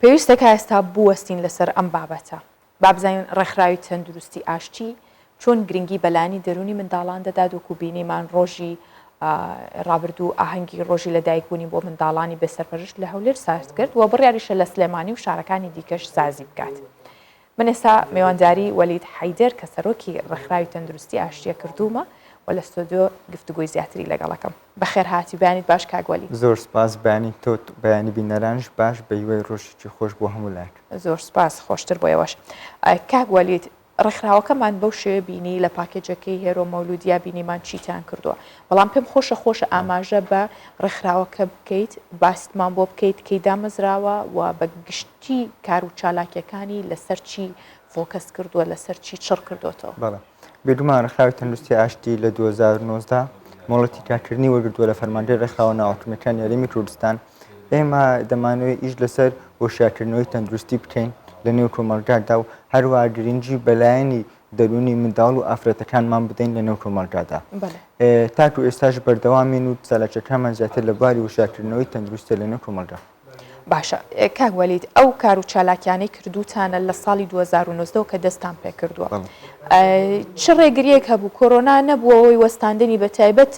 پێویستە کە ئێستا بوەستین لەسەر ئەم بابەتە با بزانین ڕێکخراوی تەندروستی ئاشتی چۆن گرنگی بەلانی دەرونی منداڵان دەدات وەکو بینیمان ڕۆژی ڕابردوو ئاهەنگی ڕۆژی لەدایکبوونی بۆ منداڵانی بێسەرپەرشت لە هەولێر ساز کرد و بڕیاریشە لە سلێمانی و شارەکانی دیکەش سازی بکات. من ئێستا میوانداری وەلید حەیدەر کە سەرۆکی ڕێکخراوی تەندروستی ئاشتیە کردومە و لە ستۆدیۆ گفتوگۆی زیاتری لەگەڵەکەم. بەخێر هاتی بەیانیت باش کاگوەلی. زۆر سپاس بەیانی تۆ بەیانی بینەرانش باش بە هیوای ڕۆژێکی خۆش بۆ هەموو لایەک. زۆر سپاس خۆشتر بۆیەوەش. کاگوەلیت ڕێکخراوەکەمان بەو شێوە بینی لە پاکێجەکەی هێرۆ مەولودیا بینیمان چیتان کردووە. بەڵام پێم خۆشە ئاماژە بە ڕێکخراوەکە بکەیت باستمان بۆ بکەیت کەی دامەزراوە و بە گشتی کار و چالاکیەکانی لەسەر چی فۆکەس کردووە لەسەر چی چڕ کردوێتەوە. بەڵێ بێگومان ڕێکخراوی تەندروستی ئاشتی لە 2019 مۆڵەتی کارکردنی وەرگرتووە لە فەرماندەی ڕێکخراوە ناوەتمیەکانی یاریمی کوردستان. ئێمە دەمانەوێت ئیش لەسەر هۆشیارکردنەوەی تەندروستی بکەین لە نێو کۆمەڵگادا و هەروە گرنگی بەلایەنی دەرونی منداڵ و ئافرەتەکانمان بدەین لە نێو کۆمەڵگادا. تاکو ئێستاش بەردەوامین و چالاکیەکانمان زیاتر لە باری وشارکردنەوەی تەندروستی لە نێو کۆمەڵگا. باشە کاگوەلیت ئەو کار و چالاکیانەی کردوتانە لە ساڵی 2019 کە دەستان پێ کردووە. چ ڕێگریەک هەبوو کۆرۆنا نەبووەوەی وەستاندنی بە تایبەت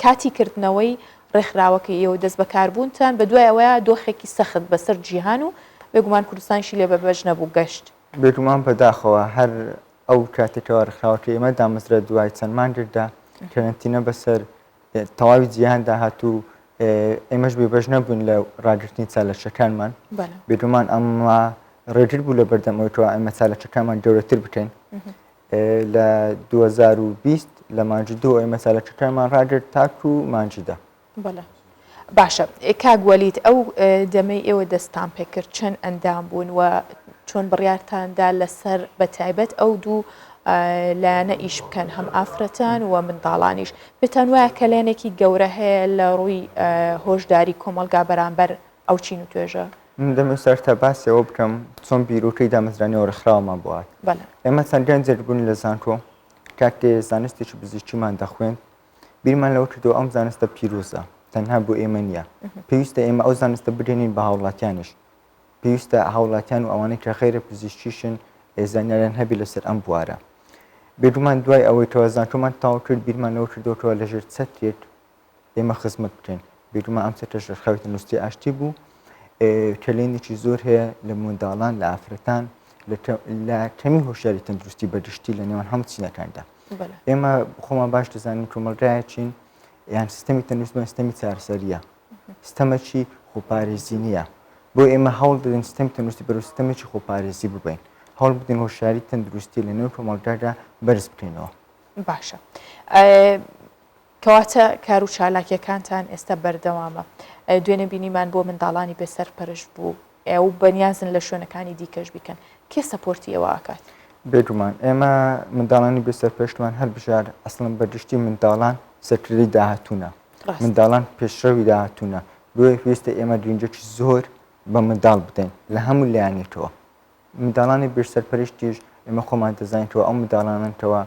کاتی کردنەوەی ڕێکخراوەکە ئێوە دەست بەکاربوونتان بە دوای ئەوەیە دۆخێکی سەخت بەسەر جیهان و بێگومان کوردستانشی لێ بەبەش نەبوو گەشت. بێگومان بەداخەوە هەر ئەو کاتێکەوە ڕێکخراوەکە ئێمە دامەزرا دوای چەند مانگێکدا کەرەنتینە بەسەر تەواوی جیهاندا هاتوو ئێمەش بێبەش نەبوون لە ڕاگررتنی چالەشەکانمان. بێگومان ئەمە ڕێگر بوو لە بەردەمەوەیەوە ئەمە چالەکەمان گەورەتر بکەین. لە 2020 لە مانجی دوو ئێمە چالەکەکانمان ڕاگرت تاکو و مانجیدا. باشە کاگوەلیت ئەو دەمەی ئێوە دەستان پێکرد چەند ئەندام بوون و چۆن بڕیارتاندا لەسەر بە تایبەت ئەو دوو لایەنە ئیش بکەن هەم ئافرەتان و منداڵانیش بتان وایە کەلێنێکی گەورە هەیە لە ڕووی هۆشداری کۆمەڵگا بەرامبەر ئەو چین و توێژە. من دەمەوێت سەرتا باسیەوە بکەم چۆن بیرۆکەی دامەزرانیەوە ڕێکخراوەمان بووات. ئێمە چەندیان جێربوون لە زانکۆ کاتێ زانستێکی پزیشکیمان دەخوێن بیرمان لەوە کردەوە ئەم زانستە پیرۆزە تەنها بۆ ئێمە نییە. پێویستە ئێمە ئەو زانستە بدێنین بە هاوڵاتیانش. پێویستە هاوڵاتیان و ئەوانەی کە خەیرە پزیشکیشن زانیاریان هەبی لەسەر ئەم بوارە. بێگومان دوای ئەوەی کەەوە زانکۆمان تاوا کرد بیرمان لەوە کردەوەکەوە لەژێر چەترێک ئێمە خزمەت بکەین. بێگومان ئەم چەتەش ڕێکخراوی تەندروستی ئاشتی بوو کەلێنێکی زۆر هەیە لە منداڵان لە ئافرەتان لە کەمی هۆشیاری تەندروستی بەگشتی لە نێوان هەموو چینەکاندا. ئێمە خۆمان باش دەزانین کۆمەڵگایەکین یان سیستەمی تەندروستمان سیستەمی چارەسەریە سیستەمێکی خۆپارێزی نییە. بۆ ئێمە هەوڵ دەدەین سیستەمی تەندروستی بەرەو سیستەمێکی خۆپارێزی ببین. هەوڵ بدەین هۆشیاری تەندروستی لە نێو کۆمەڵگادا بەرز بکەینەوە. باشە کەواتە کار و چالاکیەکانتان ئێستا بەردەوامە. دوێنێ بینیمان بۆ منداڵانی بێسەرپەرشت بوو ئێوە بەنیازن لە شوێنەکانی دیکەش بیکەن کێ سەپۆرتی ئێوە ئاکات؟ بێگومان ئێمە منداڵانی بێسەرپەرشتمان هەر بژار ئەسڵم بەگشتی منداڵان سەرکردی داهاتوونە. منداڵان پێشڕەوی داهاتوونە. بۆیە پێویستە ئێمە گرنگێکی زۆر بە منداڵ بدەین لە هەموو لایەنێکەوە. منداڵانی بێسەرپەرشتیش ئێمە خۆمان دەزانینەوە ئەو منداڵانەوە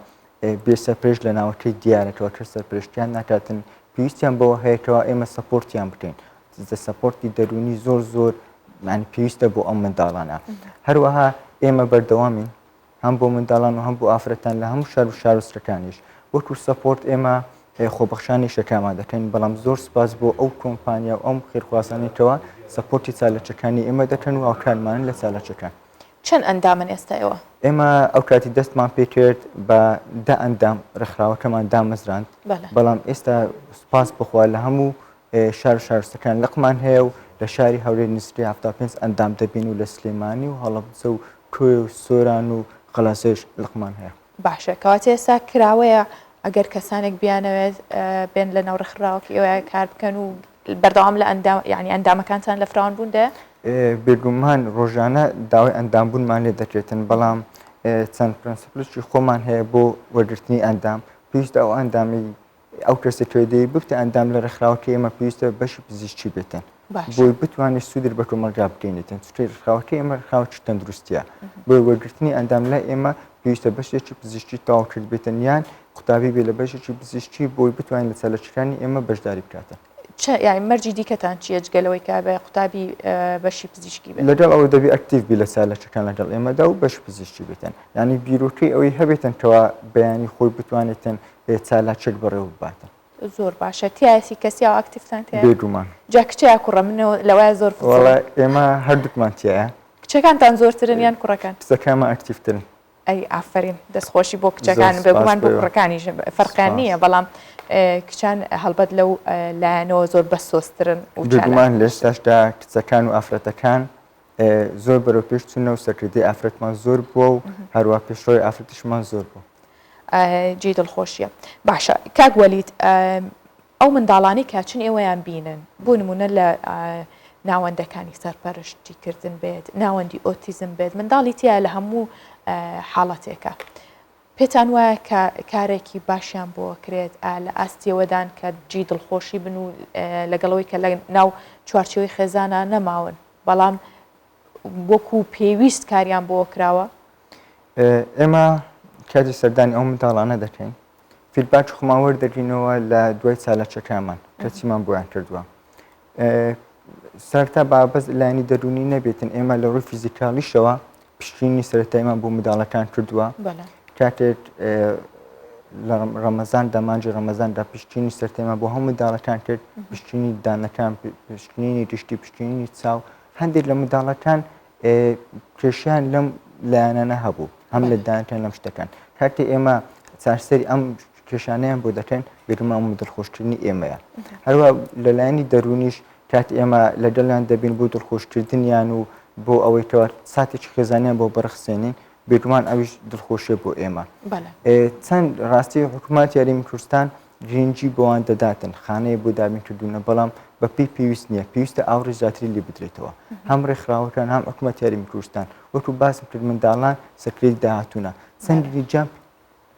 بێسەرپەرشت لە ناوەکەی دیارەکەەوە کە سەرپەرشتیان ناکاتن پێویستیان بەوە هەیەکەوە ئێمە سەپۆرتیان بکەین. سەپۆرتی دەرونی زۆر پێویستە بۆ ئەم منداڵانە. هەروەها ئێمە بەردەوامین هەم بۆ منداڵان و هەم بۆ ئافرەتان لە هەموو شار و شارۆچکەکانیش وەکو سەپۆرت ئێمە خۆبەخشانی شەکامان دەکەین. بەڵام زۆر سپاس بۆ ئەو کۆمپانیا و ئەم خێرخوازانێتەوە سەپۆرتی چالەچەکانی ئێمە دەکەن و ئاوکارمانن لە چالەچەکان. چەند ئەندامن ئێستا ئێوە؟ ئێمە ئەو کاتی دەستمان پێکرد بە 10 ئەندام ڕێکخراوەکەمان دامەزراند. بەڵام ئێستا سپاس بخوا لە هەموو شار و شارستەکان لەقمان هەیە و لە شاری هەولێر نزیکەی 75 ئەندام دەبین و لە سلێمانی و هەڵەبجە و کوێ و سۆران و قەڵاسێش لەقمان هەیە. باشە کەواتە ئێستا کراوەیە ئەگەر کەسانێک بیانەوێت بێن لە ناو ڕێکخراوەکە ئێوە کار بکەن و بەردەوام لە یعنی ئەندامەکانتان لە فراوان بوون بێگومان ڕۆژانە داوای ئەندامبوونمان لێ دەکرێتن. بەڵام چەند پرەنسپلێکی خۆمان هەیە بۆ وەرگرتنی ئەندام. پێویستە ئەو ئەندامی ئەو کەسێکێدەی بکتە ئەندام لە ڕێکخراوەکە ئێمە پێویستە بەشی پزیشکی بێتن بۆی بتوانێت سوودر بە کۆمەڵگا بگەینێتن. سوتەی ڕێکخراوەکە ئێمە ڕێکخراوەکی تەندروستیە. بۆی وەرگرتنی ئەندام لە ئێمە پێویستە بەشێکی پزیشکی تەواو کرد بێتن یان قوتابی بێ لە بەشێکی پزیشکی بۆی بتوانین لە چالەچەکانی ئێمە بەشداری بکاتن. یعنی مەرجی دیکەتان چیە جگەلەوەی کە بە قوتابی بەشی پزیشکی بێت لەگەڵ ئەوە دەبی ئەکتیڤ بی لە چالەکەەکان لەگەڵ ئێمەدا و بەش پزیشکی بێتن ینی بیرۆکەی ئەوەی هەبێتن کەوا بەیانی خۆی بتوانێتن چالاچێک بەڕێوە باتن زۆر باشە تیاسی کەسی ئەو ئاکتیفتان بێگومان جا کچەیە کوڕە منەوە لەوای زۆر ئێمە هەردووکمان تایە کچەکانتان زۆرترن یان کوڕەکان کچەکانمە ئەکتیفترن ئەی ئافرین دەستخۆشی بۆ کچەکان بێگومان بۆ کوڕەکانیش فەرقیان نییە بەڵام کچان هەڵبەت لەو لایەنەوە زۆر بە سۆسترن بێگومان لە ئێستاشدا کچەکان و ئافرەتەکان زۆر بەرەو پێش چوونە و سەکردی ئافرەتمان زۆر بووە و هەروە پێشڕۆی ئافرەتیشمان زۆر بوو جێ دڵخۆشیە باشە کاک وەلید ئەو منداڵانی کاچن ئێوەیان بینن بۆ نمونە لە ناوەندەکانی سەرپەرشتیکردن بێت ناوەندی ئۆتیزم بێت منداڵی تیا لە هەموو حاڵەتێکە پێتان وایە کارێکی باشیان بۆ کرێت لە ئاستیەوەدان کە جێ دڵخۆشی بن و لەگەڵەوەی کە لە ناو چوارچەوەی خێزانە نەماون بەڵام وەکو پێویست کاریان بۆ کراوە ئێمە کاتی سەردانی ئەو منداڵانە دەکەین فیدباک خۆماوەەر دەگرینەوە لە دوای چالەچەکانمان کەچیمان بۆیان کردووە سەرتا بابەز لایانی دەرونی نەبێتن ئێمە لە ڕووی فیزیکالیشەوە پشتینی سەرەتاییمان بۆ منداڵەکان کردووە کاتێک لە ڕەمەزان دەمانجی ڕەمەزاندا پشتینی سەرەتاییمان بۆ هەموو منداڵەکان کرد پشتینی دانەکان پشتینی گشتی پشتینی چاو هەندێک لە منداڵەکان کێشیان لەم لایەنانە هەبوو هەم لە دانەکان لەم شتەکان کاتێک ئێمە چارسەری ئەم کێشانەیان بۆ دەکەن بێگومان دڵخۆشکردنی ئێمەیە هەروە لەلایەنی دەرونیش کات ئێمە لەگەڵیان دەبین بۆ دڵخۆشکردنیان و بۆ ئەوەی کەوە ساتێکی خێزانیان بۆ بەرەخسێنین بێگومان ئەویش دڵخۆشیە بۆ ئێمە چەند ڕاستی حکوومەت یاریمی کوردستان گرنگی بۆوان دەداتن خانەیە بۆ دابینکردوونە بەڵام بەپی پێویست نییە پێویستە ئاوڕێ زیاتری لێ بدرێتەوە هەم ڕێکخراوەکان هەم حکوومەت یاریمی کوردستان وەکو باسم کرد منداڵان سەکرێت داهاتوونە چەندی جام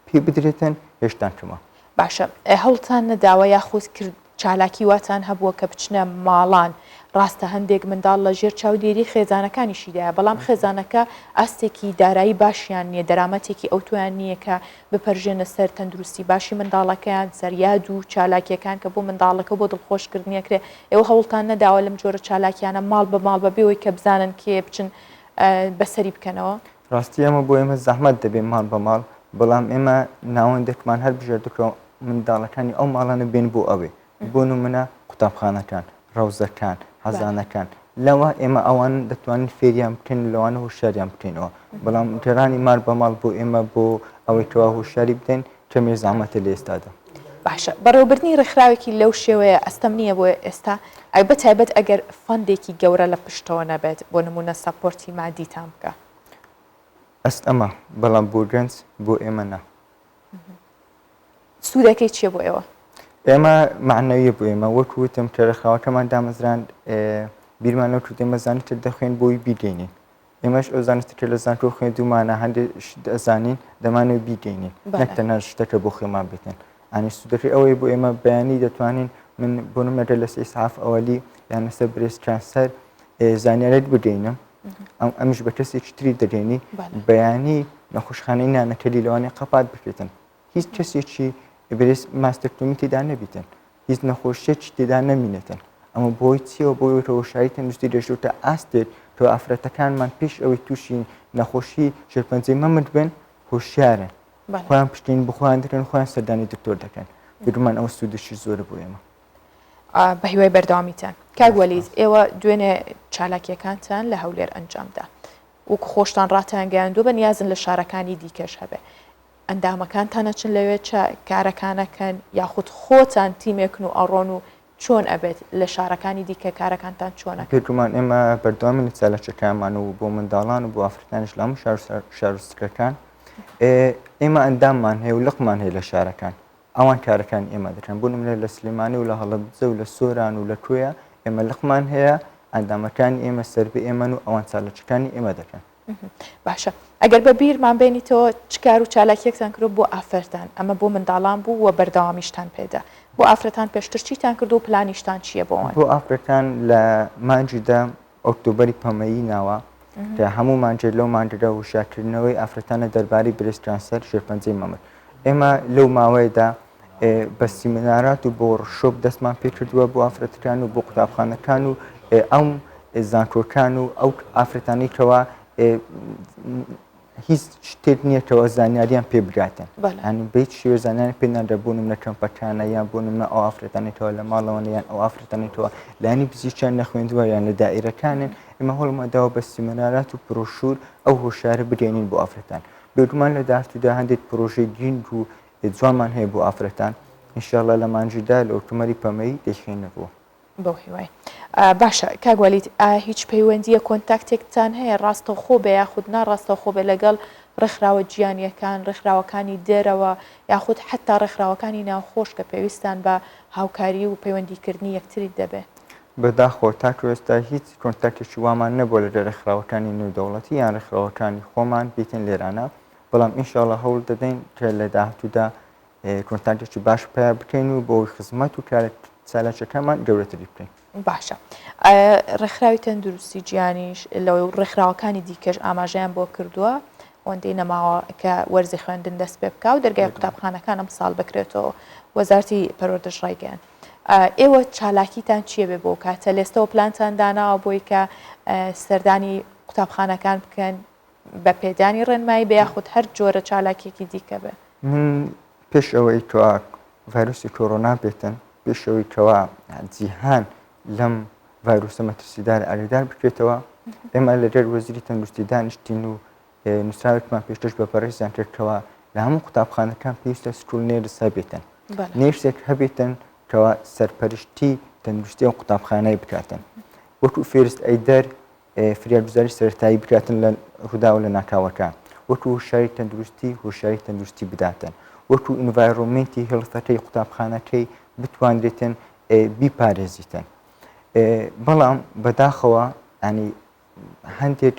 پێ بدرێتن هێشتان کەمە باشە هەوڵتان نەداوە یاخود کرد چالاکی واتان هەبووە کە بچنە ماڵان ڕاستە هەندێک منداڵ لە ژێر چاودێری خێزانەکانیشیدایە بەڵام خێزانەکە ئاستێکی دارایی باشیان نییە دەرامەتێکی ئەو تویان نییە کە بپەرژێنە سەر تەندروستی باشی منداڵەکەیان سەریاد و چالاکیەکان کە بۆ منداڵەکە بۆ دڵخۆشکردنیەکرێ ئێوە هەوڵتان نەداوە لەم جۆرە چالاکیانە ماڵ بە ماڵ بەبێەوەی کە بزانن کێ بچن بەسەری بکەنەوە ڕاستی ئەمە بۆ ئێمە زەحمەت دەبێت ماڵ بە ماڵ بەڵام ئێمە ناوەندێکمان هەر بژێردەکە منداڵەکانی ئەو ماڵانە بێن بۆ ئەوێ بۆ نمونە قوتابخانەکان ڕەوزەکان حەزانەکان لەوە ئێمە ئەوان دەتوانین فێریان بکەین لەوانە هۆشیاریان بکەینەوە بەڵام گەرانی مار بە ماڵ بۆ ئێمە بۆ ئەوەی کەوا هۆشیاری بدەین کەمێ زەحمەتە لە ئێستادا باشە بەڕێوەبردننی ڕێکخراوێکی لەو شێوەیە ئەستەم نییە بۆ ئێستا ئەی بەتایبەت ئەگەر فەندێکی گەورە لە پشتەوە نەبێت بۆ نمونە سەپۆرتی مادیتان بکە ئەست ئەمە بەڵام بۆ گەنج بۆ ئێمە نا سوودەکەی چییە بۆ ئێوە ئێمە معنەویە بۆ ئێمە وەکوتم کە ڕێکخراوەکەمان دامەزراند بیرمان لەو کردێ مەزانیتە دەخوێن بۆی بیگەینین ئێمەش ئەو زانستکە لە زانکۆ خوێندومانە هەندێک دەزانین دەمانەوە بیگەینین نەکتەنە شتەکە بۆ خێمان بێتن ئانی سوودەکەی ئەوەی بۆ ئێمە بەیانی دەتوانین من بۆ نمەدە لە ئیسعاف ئەوەلی یان لەسەر برێست کانسەر زانیارێت بگەینم ئەمیش بە کەسێکی تری دەگەینی بەیانی نەخۆشخانەی نانەکەلی لەوانێ قەپات بکرێتن هیچ کەسێکی برێس ماستەرتۆمی تێدا نەبیتن هیچ نەخۆشیێکی تێدا نەمینێتن ئەمە بۆی چیەوە بۆی ڕەوشایی تەندروستی دەژوتە ئاستێت کە ئافرەتەکانمان پێش ئەوەی تووشی نەخۆشی شێرپەنجەی مەمرد بن هۆشیارن خۆیان پشتین بخۆیان دەکەن خۆیان سەردانی دکتۆر دەکەن بگومان ئەو سوودشی زۆرە بۆ ئێمە بە هیوای بەردەوامیتان کاک وەلید ئێوە دوێنێ چالاکیەکانتان لە هەولێر ئەنجامدا وەکو خۆشتان ڕاتان گەیاندوو بە نیازن لە شارەکانی دیکەش هەبێ ئەندامەکانتانە چن لەوێ کارەکانەکەن یاخود خۆتان تیمێکن و ئەڕۆن و چۆن ئەبێت لە شارەکانی دیکە کارەکانتان چۆنە پێگومان ئێمە بەردەوامی چالەچەکانمان و بۆ منداڵان و بۆ ئافرەتانیش لەم شارستەکان ئێمە ئەنداممان هەیە و لقمان هەیە لە شارەکان ئەوان کارەکان ئێمە دەکەن بۆ نمونە لە سلێمانی و لە هەڵەبجە و لە سۆران و لە کوێیە ئێمە لقمان هەیە ئەندامەکانی ئێمە سەر بە ئێمە و ئەوان چالەچەکانی ئێمە دەکەن باشە ئەگەر بە بیرمان بینیتەوە چکار و چالاکیەکتان کرد بۆ ئافرەتان ئەمە بۆ منداڵان بوو و بەردەوامیشتان پێدا بۆ ئافرەتان پێشتر چیتان کرد و پلانیشتان چییە بۆەوە بۆ ئافرەتان لە مانجیدا ئۆکتۆبەری پەمەیی ناوە کە هەموو مانجێت لەو مانجدا وشاکردنەوەی ئافرەتانە دەربارەی برێست کانسەر شێرپەنجەی مەمرد ئێمە لەو ماوەیەدا بە سیمینارات و بۆ ڕشۆب دەستمان پێ کردووە بۆ ئافرەتەکان و بۆ قوتابخانەکان و ئەو زانکۆکان و ئەو ئافرەتانەیەوە هیچ شتێک نییەتەوە زانیاریان پێ بگاتن هەنی بیت شێوە زانیان پێنادا بوونم لە کەمپەکانە یان بوونم ئەو ئافرەتانێتەوە لە ماڵەوەن یان ئەو ئافرەتانێتەوە لانی پزیشکیان نەخوێندووە یان لە دائیرەکانن ئێمە هەڵمەداوە بە سیمینارات و پرۆشور ئەو هۆشارە بدێنین بۆ ئافرەتان بێگومان لە داهاتوودا هەندێک پرۆژەی گرنگ و جوانمان هەیە بۆ ئافرەتان ئینشاءڵڵا لە مانجیدا لە ئۆتۆمەری پەمەی دەخێنەوە بۆ هیوای باشە کاگوەلیت هیچ پەیوەندیە کۆنتاکتێکتان هەیە ڕاستەخۆ بێ یاخود ناڕاستەخۆ بێ لەگەڵ ڕێکخراوە جیهانیەکان ڕێکخراوەکانی دێرەوە یاخود حتا ڕێکخراوەکانی ناوخۆش کە پێویستان بە هاوکاری و پەیوەندیکردنی یەکتری دەبێ بەداخۆ تاکو ئێستا هیچ کۆنتاکتێکی وامان نەبووە لە ڕێکخراوەکانی نێودەوڵەتی یان ڕێکخراوەکانی خۆمان بیتن لێرانە بەڵام ئینشاءڵڵا هەوڵ دەدەین کە لە داهاتوودا کۆنتاکتێکی باش پیا بکەین و بۆ خزمەت و چالاکیەکانمان گەورەتری بکەین باشە ڕێکخراوی تەندروستی گیانیش لەوەی ڕێکخراوەکانی دیکەش ئاماژەیان بۆ کردووە ئەوەندەی نەماوە کە وەرزی خوێندن دەست پێ بکە و دەرگای قوتابخانەکان ئەم ساڵ بکرێتەوە وەزارەتی پەروەردەش ڕایگەیاند ئێوە چالاکیتان چییە بێ بۆ کاتە لێستەوە پلانتان داناوە بۆی کە سەردانی قوتابخانەکان بکەن بە پێدانی ڕێنمایی بە یاخود هەر جۆرە چالاکیێکی دیکە بێ من پێش ئەوەی کەوا ڤایرۆسی کۆڕۆنا بێتن پێشەوەی کەوا جیهان لەم ڤایرۆسە مەترسیدار ئاگادار بکرێتەوە ئێمە لەژێر وەزیری تەندروستی دانیشتین و نووسراوێکمان پێشتر بە پەرۆیزیان کردکەوە لە هەموو قوتابخانەکان پێویستە سکول نێرس هەبێتن نێرسێک هەبێتن کەوا سەرپەرشتی تەندروستی ئەو قوتابخانەی بکاتن وەکو فێرست ئەیدەر فریاگوزاری سەرەتایی بکاتن لە ڕوودا و لە ناکاوەکان وەکو هۆشیاری تەندروستی هۆشیاری تەندروستی بداتن وەکو ئینڤایرۆمنتی هێڵسەکەی قوتابخانەکەی بتوانرێتن بیپارێزیتن بەڵام بەداخەوە ینی هەندێک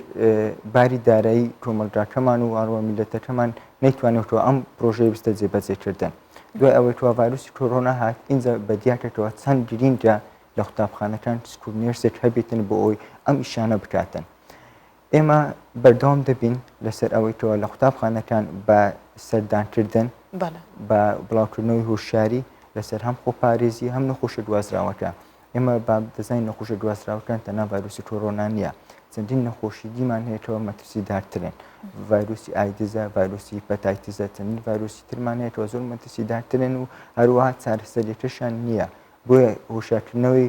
باری دارایی کۆمەلگاکەمان و ئاڕوە میلەتەکەمان نەیتوانێتەوە ئەم پرۆژەی بستە جێبەجێکردن دوای ئەوەی توە ڤایرۆسی کۆڕۆنا هات ئینجا بەدیاکەوە چەند گرینگە لە قوتابخانەکان سکول نێرسێک هەبێتن بۆ ئەوی ئەم ئیشانە بکاتن ئێمە بەردەوام دەبین لەسەر ئەوەی تەوە لە قوتابخانەکان بە سەردانکردن بە بڵاوکردنەوەی هۆشیاری لەسەر هەم خۆپارێزی هەم نەخۆشە دوازراوەکە ئێمە با دەزانین نەخۆشە دوازراوەکان تەنها ڤایرۆسی کۆڕۆنا نییە چەندین نەخۆشی دیمان هەیەەوە مەترسیدارترن ڤایرۆسی ئایدزە ڤایرۆسی هیپەتایتیزە چەندین ڤایرۆسی ترمان هەیەەوە زۆر مەترسیدارترن و هەروەها چارەسەرێکەشیان نییە بۆیە هۆشیارکردنەوەی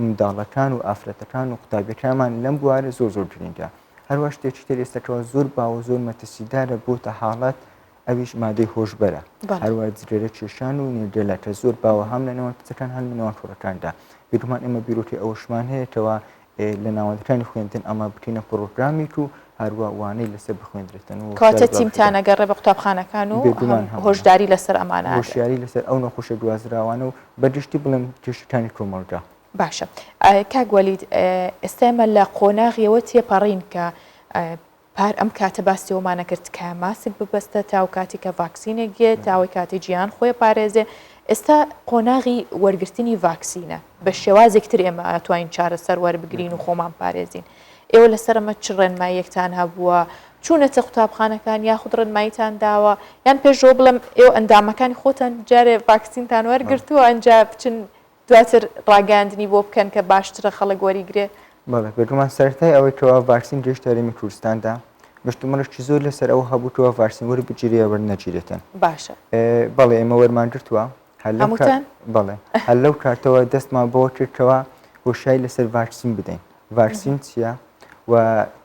منداڵەکان و ئافرەتەکان و قوتابیەکانمان لەم بوارە زۆر زۆر گرنگە هەروە شتێکی تر ئێستاکەەوە زۆر باوە زۆر مەترسیدارە بۆتە حاڵەت ئەویش مادەی هۆشبەرە هەروە جرێرە کێشان و نێردێلەکە زۆر باوە هەم لە نێوان کچەکان هەم لە نێوان کوڕەکاندا بیرمان ئێمە بیرۆکی ئەوەشمان هەیەەوە لە ناوەندەکانی خوێندن ئەمە بکەینە پرۆگرامیک و هەروە وانەی لەسەر بخوێنرێتن و کاتە تیمتانە گەڕێ بە قوتابخانەکان و هۆشداری لەسەر ئەمانە هۆشیاری لەسەر ئەو نەخۆشە دوازراوانە و بەگشتی بڵێن کێشەکانی کۆمەڵگا باشە کاگوەلید ئێستامە لە قۆناغیەوە تێپەڕین کە ئەم کاتە باسیەوەمانە کرد کە ماسک ببەستە تاو کاتی کە ڤاکسینێک گێت تاوەی کاتی گیان خۆی پارێزێ ئێستا قۆناغی وەرگرتنی ڤاکسینە بە شێوازێکتر ئێمە ئەتوانین چارەسەر وەربگرین و خۆمان پارێزین ئێوە لەسەر ئەمە چ ڕێنماییەکتان هەبووە چوونەتە قوتابخانەکان یاخود ڕێنماییتان داوە یان پێشەوە بڵم ئێوە ئەندامەکانی خۆتان جارێ ڤاکسینتان وەرگرتووە ئەنجا بچن دواتر ڕاگەاندنی بۆ بکەن کە باشترە خەڵک وەریگرێت بەڵێ بێگومان سەرەتای ئەوەی کەوا ڤاکسین گەیشتە هەرێمی کوردستاندا گەشتمەڵشتی زۆر لەسەر ئەو هەبووتەوە ڤاکسین وەربگیرێ وەرنەگیرێتن باشە بەڵێ ئێمە وەرمان گرتووە هەمووتان بەڵێ هەر لەو کاتەوە دەستمان بۆ کردکەوە هۆشیاری لەسەر ڤاکسین بدەین ڤاکسین چییە و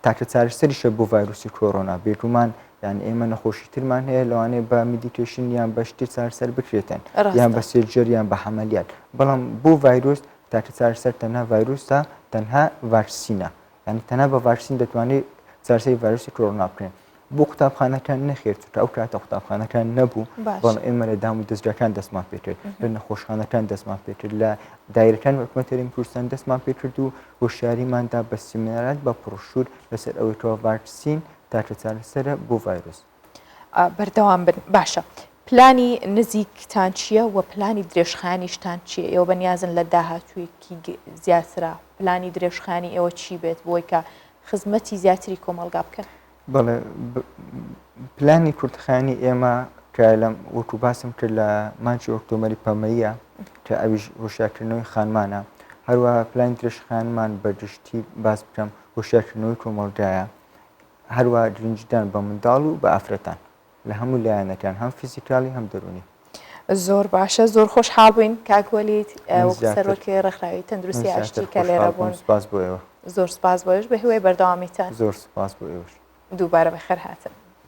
تاکە چارەسەریشە بۆ ڤایرۆسی کۆڕۆنا بێگومان یان ئێمە نەخۆشی ترمان هەیە لەوانەیە بە میدیکیشن یان بە شتی چارەسەر بکرێتن یان بە سێرجەر یان بە حەمەلیات بەڵام بۆ ڤایرۆس تاکە چارەسەر تەنها ڤایرۆسە تەنها ڤاکسینە یعنی تەنها بە ڤاکسین دەتوانێت چارەسەری ڤایرۆسی کۆڕۆنا بکرێن بۆ قوتابخانەکان نەخێر چونکە ئەو کاتە قوتابخانەکان نەبوو بەڵام ئێمە لە دام و دەستگاکان دەستمان پێکرد لە نەخۆشخانەکان دەستمان پێکرد لە دایرەکان حکوومەت هەرێمی کوردستان دەستمان پێکرد و هۆشیاریماندا بە سیمینارات بە پرۆشور لەسەر ئەوەی کەوا ڤاکسین تاکە چارەسەرە بۆ ڤایرۆس بەردەوام بن باشە پلانی نزیکتان چییە و پلانی درێژخانیشتان چییە ئێوە بەنیازن لە داهاتوویەکی زیاترە پلانی درێژخانی ئێوە چی بێت بۆی کە خزمەتی زیاتری کۆمەڵگا بکەن بەڵێ پلانی کورتخانی ئێمە کە لەم وەکو باسم کرد لە مانچی ئۆکتۆبەری پەمەیە کە ئەویش هۆشیارکردنەوەی خانمانە هەروەها پلانی درێژخانمان بەگشتی باس بکەم هۆشیارکردنەوەی کۆمەڵگایە هەروە گرنگیدان بە منداڵ و بە ئافرەتان لە هەموو لایەنەکان هەم فیزیکالی هەم دەرونی. زۆر باشە زۆر خۆشحاڵ بووین کاکوەلیت وەکو سەرۆکی ڕێکخراوی تەندروستی ئاشتی کە لێرە بوون. سپاس بۆ ئێوە. زۆر سپاس بۆیش بە هیوای بەردەوامیتان. زۆر سپاس بۆ ئێوەش. دووبارە بەخێر هاتن.